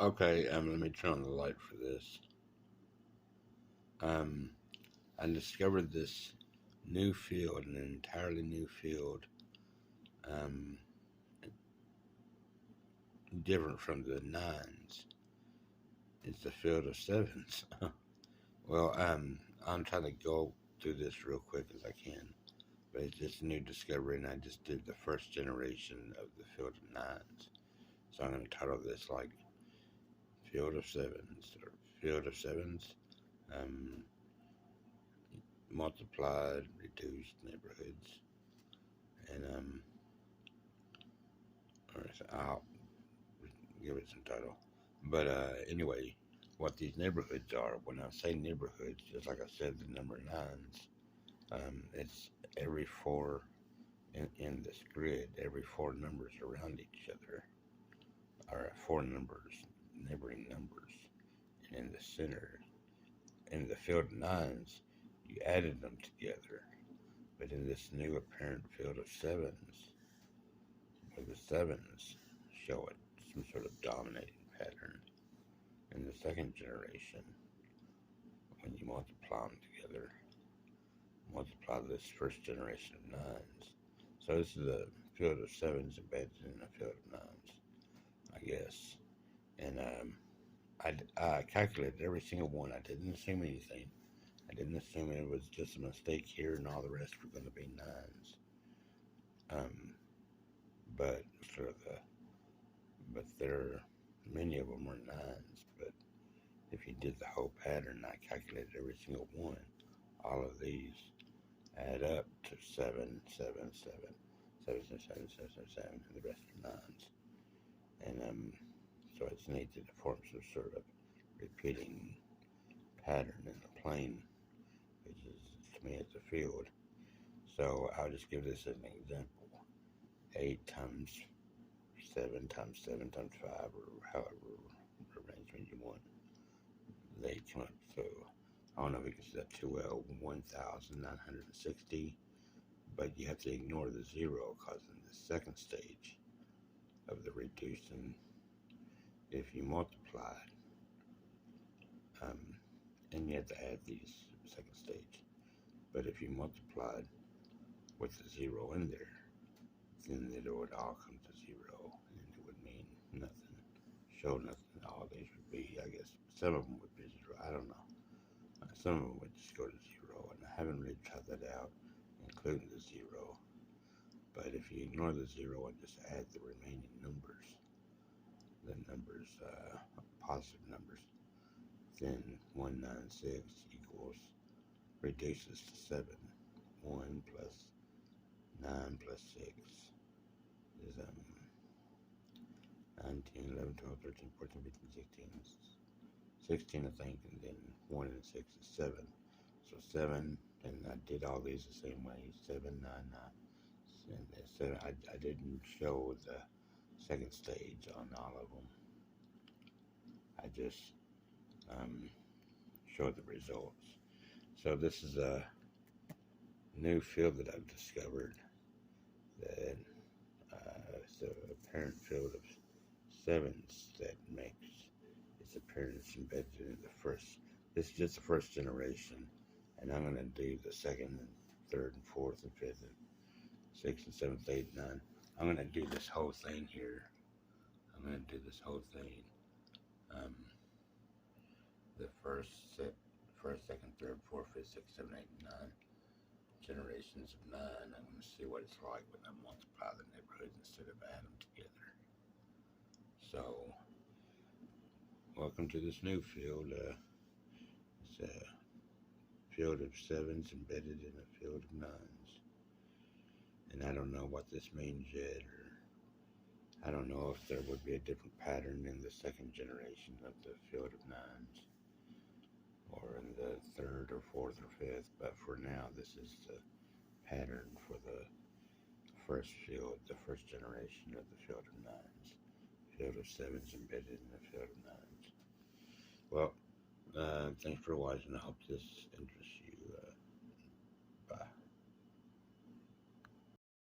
Okay, let me turn on the light for this. Um, I discovered this new field, an entirely new field, um, different from the nines. It's the field of sevens. Well, I'm trying to go through this real quick as I can, but it's just a new discovery, and I just did the first generation of the field of nines. So I'm going to title this like Field of Sevens or Field of Sevens, um, multiplied, reduced neighborhoods, and or I'll give it some title. But anyway, what these neighborhoods are, when I say neighborhoods, just like I said, the number nines, it's every four in this grid, every four numbers around each other are four numbers, neighboring numbers. And in the center, in the field of nines, you added them together. But in this new apparent field of sevens, where the sevens show it some sort of dominating pattern, in the second generation, when you multiply them together, multiply this first generation of nines. So this is a field of sevens embedded in a field of nines, I guess. And I calculated every single one. I didn't assume anything. I didn't assume it was just a mistake here and all the rest were going to be nines. Um, but sort of but there, many of them were nines. But if you did the whole pattern, I calculated every single one. All of these add up to seven, seven, seven, seven, seven, seven, seven, seven, seven, and the rest are nines. And so it's neat that it forms some sort of repeating pattern in the plane, which is to me it's a field. So I'll just give this as an example. 8 times 7 times 7 times 5, or however arrangement you want. They come up to, I don't know if we can set that too well, 1,960, but you have to ignore the zero because in the second stage of the reducing, if you multiply, um, and you have to add these second stage, but if you multiplied with the zero in there, then it would all come to zero, and it would mean nothing, show nothing. All these would be, I guess, some of them would be zero. I don't know. Some of them would just go to zero, and I haven't really tried that out, including the zero. But if you ignore the zero and just add the remaining numbers, the numbers, positive numbers, then 196 equals, reduces to 7. 1 plus 9 plus 6 is 19, 11, 12, 13, 14, 15, 16. 16, I think, and then 1 and 6 is 7. So 7, and I did all these the same way, 7, 9, 9. And 7, I didn't show the second stage on all of them. I just showed the results. So this is a new field that I've discovered that it's an apparent field of sevens that makes its appearance embedded in the first. This is just the first generation, and I'm going to do the second and third and fourth and fifth and sixth and seventh, eighth, nine. I'm going to do this whole thing here. I'm going to do this whole thing. Um, the first, second, third, fourth, fifth, sixth, seven, eight, nine generations of nine. I'm going to see what it's like when I multiply the neighborhoods instead of add them together. So, welcome to this new field. It's a field of sevens embedded in a field of nines. And I don't know what this means yet, or I don't know if there would be a different pattern in the second generation of the field of nines, or in the third or fourth or fifth, but for now, this is the pattern for the first field, the first generation of the field of nines. Field of sevens embedded in the field of nines. Well, thanks for watching. I hope this interests you.